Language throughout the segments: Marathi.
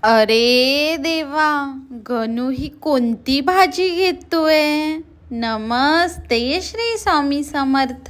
अरे देवा, गणू ही कोणती भाजी घेतोय? नमस्ते श्री स्वामी समर्थ.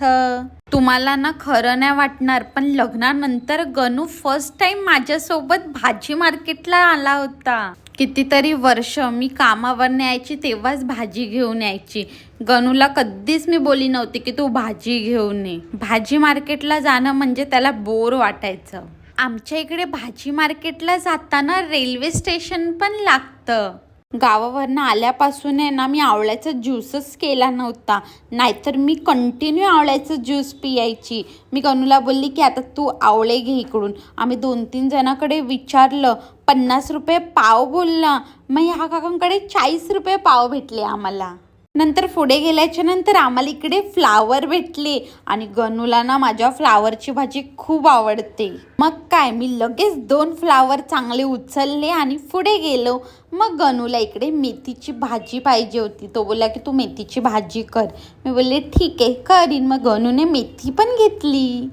तुम्हाला ना खरं नाही वाटणार, पण लग्नानंतर गणू फर्स्ट टाइम माझ्यासोबत भाजी मार्केटला आला होता. कितीतरी वर्ष मी कामावर यायची तेव्हाच भाजी घेऊन यायची. गणूला कधीच मी बोली नव्हती की तू भाजी घेऊन ये. भाजी मार्केटला जाणं म्हणजे त्याला बोर वाटायचं. आमच्या इकडे भाजी मार्केटला जाताना रेल्वे स्टेशन पण लागतं. गावावरनं आल्यापासून आहे ना, मी आवळ्याचा ज्यूसच केला नव्हता, नाहीतर मी कंटिन्यू आवळ्याचं ज्यूस पियायची. मी गणूला बोलली की आता तू आवळे घे इकडून. आम्ही 2-3 जणांकडे विचारलं, 50 रुपये पाव बोलला. मग ह्या काकांकडे 40 रुपये पाव भेटले आम्हाला. नंतर पुढे गेल्याच्या नंतर आम्हाला इकडे फ्लावर भेटले आणि गणूला ना माझ्या फ्लावरची भाजी खूप आवडते. मग काय, मी लगेच 2 फ्लावर चांगले उचलले आणि पुढे गेलो. मग गणूला इकडे मेथीची भाजी पाहिजे होती. तो बोलला की तू मेथीची भाजी कर. मी बोलले ठीक आहे करीन. मग गणूने मेथी पण घेतली.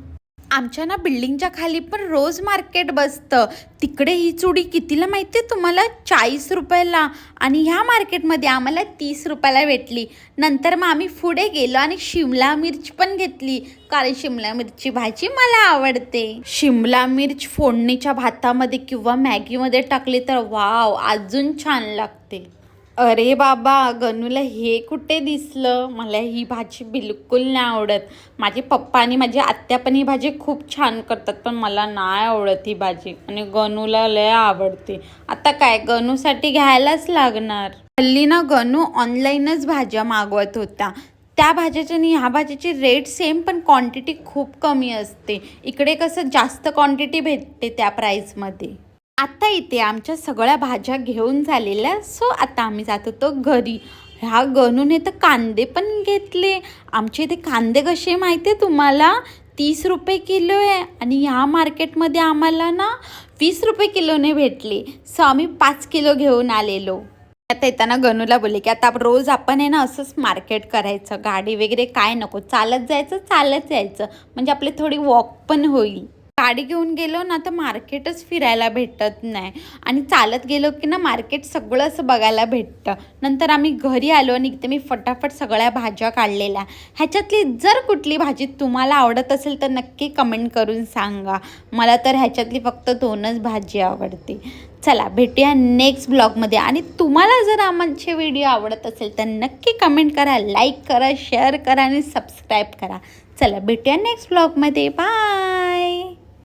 आमच्या ना बिल्डिंगच्या खाली पण रोज मार्केट बसतं. तिकडे ही चुडी कितीला माहिती आहे तुम्हाला? 40 रुपयाला. आणि ह्या मार्केटमध्ये आम्हाला 30 रुपयाला भेटली. नंतर मग आम्ही पुढे गेलो आणि शिमला मिरची पण घेतली, कारण शिमला मिरची भाजी मला आवडते. शिमला मिर्च फोडणीच्या भातामध्ये किंवा मॅगीमध्ये टाकली तर वाव, अजून छान लागते. अरे बाबा, गणूला हे कुठे दिसलं? मला ही भाजी बिलकुल नाही आवडत. माझे पप्पा आणि माझी आत्या पण ही भाजी खूप छान करतात, पण मला नाही आवडत ही भाजी. आणि गणूला लय आवडते. आता काय, गणूसाठी घ्यायलाच लागणार. हल्ली ना गणू ऑनलाईनच भाज्या मागवत होता. त्या भाज्याच्या आणि ह्या भाज्याची रेट सेम, पण क्वांटिटी खूप कमी असते. इकडे कसं जास्त क्वांटिटी भेटते त्या प्राईसमध्ये. आता इथे आमच्या सगळ्या भाज्या घेऊन झालेल्या. सो आता आम्ही जात होतो घरी. ह्या गणूने तर कांदे पण घेतले. आमच्या इथे कांदे कसे माहिती आहे तुम्हाला? 30 रुपये किलो आहे. आणि ह्या मार्केटमध्ये आम्हाला ना 20 रुपये किलोने भेटले. सो आम्ही 5 किलो घेऊन आलेलो. आता येताना गणूला बोलले की आता रोज आपण आहे ना असंच मार्केट करायचं, गाडी वगैरे काय नको, चालत जायचं म्हणजे आपली थोडी वॉक पण होईल. गाडी घेऊन गेलो ना तर मार्केटच फिरायला भेटत नाही, आणि चालत गेलो की ना मार्केट सगळं असं बघायला भेटतं. नंतर आम्ही घरी आलो आणि इथे मी फटाफट सगळ्या भाज्या काढलेल्या. ह्याच्यातली जर कुठली भाजी तुम्हाला आवडत असेल तर नक्की कमेंट करून सांगा. मला तर ह्याच्यातली फक्त 2च भाजी आवडते. चला भेटूया नेक्स्ट ब्लॉगमध्ये. आणि तुम्हाला जर आमचे व्हिडिओ आवडत असेल तर नक्की कमेंट करा, लाईक करा, शेअर करा आणि सबस्क्राईब करा. चला भेटूया नेक्स्ट ब्लॉगमध्ये. बाय.